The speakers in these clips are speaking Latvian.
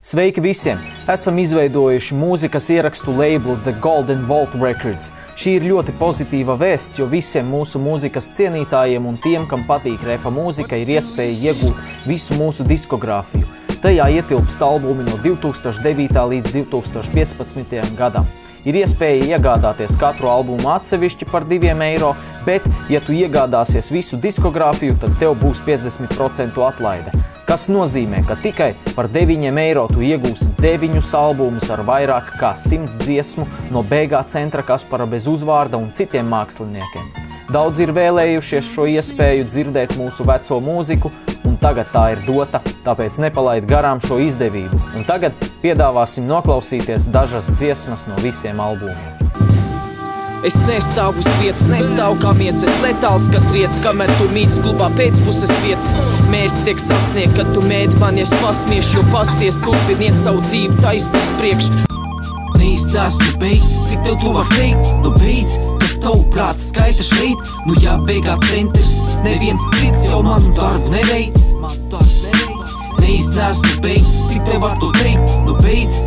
Sveiki visiem! Esam izveidojuši mūzikas ierakstu labelu The Golden Vault Records. Šī ir ļoti pozitīva vēsts, jo visiem mūsu mūzikas cienītājiem un tiem, kam patīk repa mūzika, ir iespēja iegūt visu mūsu diskogrāfiju. Tajā ietilpst albumi no 2009. līdz 2015. gadam. Ir iespēja iegādāties katru albumu atsevišķi par 2 eiro, bet, ja tu iegādāsies visu diskogrāfiju, tad tev būs 50% atlaide. Kas nozīmē, ka tikai par 9 eiro tu iegūsi 9 albumus ar vairāk kā 100 dziesmu no BG centra Kaspara bez uzvārda un citiem māksliniekiem. Daudz ir vēlējušies šo iespēju dzirdēt mūsu veco mūziku, un tagad tā ir dota, tāpēc nepalaid garām šo izdevību. Un tagad piedāvāsim noklausīties dažas dziesmas no visiem albumiem. Es nestāvu uz vietas, nestāvu kā mieces, letāls, kad triec, kamēr tu mīts klubā pēcpuses vietas. Mērķi tiek sasniegt, kad tu mēģi mani es pasmiešu, jo pasties turpiniet savu dzīvi taisnus priekš. Neizstāst, tu beidz, cik tev to var teikt, nu beidz, kas tavu prāts skaita šeit, nu jā, BG centrs, neviens cits jau manu darbu neveic. Neizstāst, tu beidz, cik tev var to teikt, nu beidz.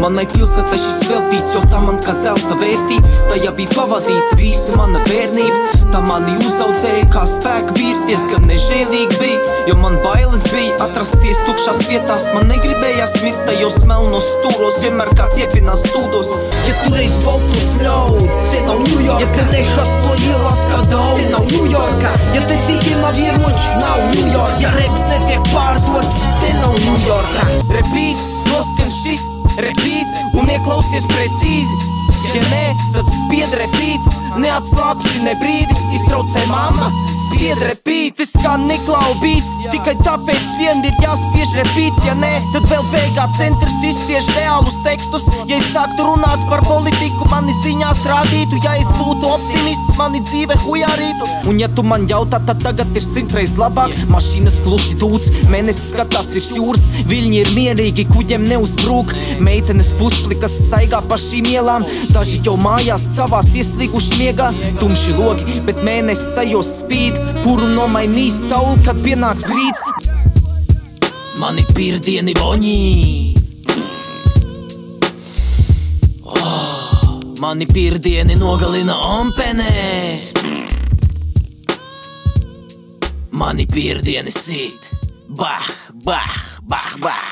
Manai pilsētai šis veltīts, jo tā man kā zelta vērtība. Tajā bija pavadīta visa mana bērnība. Tā mani uzaudzēja kā spēka vīrs, diezgan nežēlīgi bija, jo man bailes bija atrasties tukšās vietās. Man negribējās mirt tajos melnos stūros, vienmēr kāds iepinās sūdos. Ja tu reiz baltos ļaudz, te nav Ņujorka. Ja te nehasto ielās kā daudz, te nav Ņujorka. Ja te zīgiem nav ieroči, nav Ņujorka. Ja reps netiek pārdots, te nav Ņujorka. Repeat, noskan šis, repeat un ieklausies precīzi. Ja nē, tad spied repeat, neatslāpsi ne brīdi, iztraucē mamma. Spied repeat, es kā Niklau beats, tikai tāpēc vien ir jāspiež repeats. Ja nē, tad vēl BG centrs izspiež reālus tekstus. Ja es sāktu runāt par politiku, mani ziņās rādītu. Ja es būtu optimists, mani dzīve hujārītu. Un ja tu man jautā, tad tagad ir 100 reiz labāk. Mašīnas klusi dūts, mēnesis skatās ir jūras. Viļņi ir mierīgi, kuģiem neuzbrūk. Meitenes pusplikas staigā pa šīm ielām. Daži jau mājās savās ieslīguši miegā. Tumši logi, bet mēnesis tajos spīd, kuru nomainīs sauli, kad pienāks rīts. Mani pirdieni voņī. Mani pirdieni nogalina ompenē. Mani pirdieni sīt. Bah, bah, bah, bah.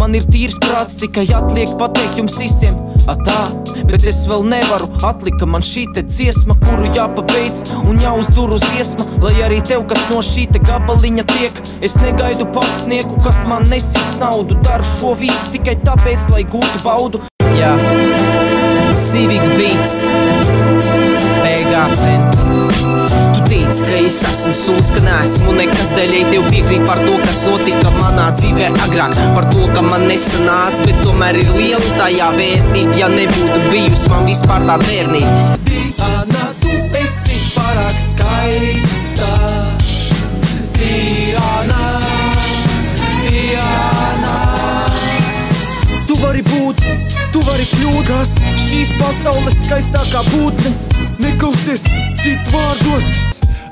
Man ir tīrs prāts, tikai atliek pateikt jums visiem atā, bet es vēl nevaru, atlika man šī te dziesma, kuru jāpabeidz un jāuzdur uz iesma, lai arī tev, kas no šī te gabaliņa tiek. Es negaidu pastnieku, kas man nesīs naudu, daru šo visu tikai tāpēc, lai gūtu baudu. Jā, Civic Beats, BG centrs. Tu teici, ka es esmu sūds, ka neesmu nekas, daļai tev piekrīt par to, kas notika manā dzīvē agrāk. Par to, ka man nesanāc, bet tomēr ir liela tajā vērtība, ja nebūtu bijusi man vispār tā bērnība. Diana, tu esi pārāk skaista. Diana, Diana. Tu vari būt, tu vari kļūt, kas šīs pasaules skaistākā būtne. Neklausies citu vārdos.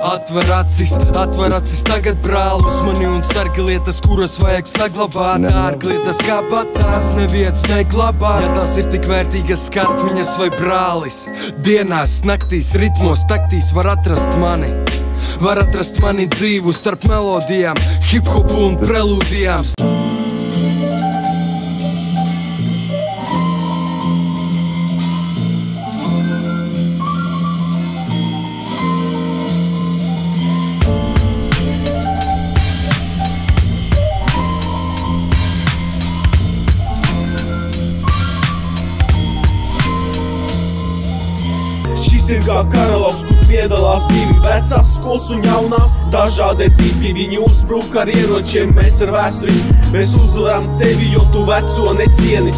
Atver acis tagad brāl uz mani un sargi lietas, kuras vajag saglabāt. Ārgi lietas kā patās, neviens neglabā. Ja tās ir tik vērtīgas skatmiņas vai brālis, dienās, naktīs, ritmos, taktīs var atrast mani. Var atrast mani dzīvu starp melodijām, hip-hopu un prelūdijām. Ir kā karalovs, kur piedalās 2 vecās skolas un jaunās. Dažādi tipi, viņi uzbruk ar ieročiem, mēs ar vēsturi. Mēs uzvaram tevi, jo tu veco necieni.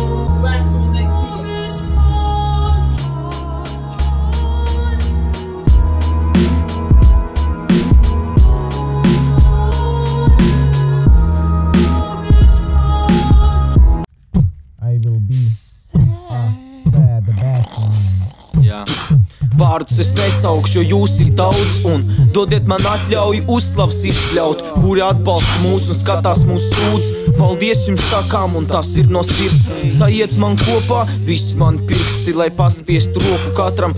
vārdus es nesaukšu, jo jūs ir daudz. Un dodiet man atļauju uzslavas izspļaut, kuri atbalsta mūs un skatās mūsu sūdz. Paldies jums sakām, un tas ir no sirds. Sajiet man kopā, visi mani pirksti, lai paspiestu roku katram.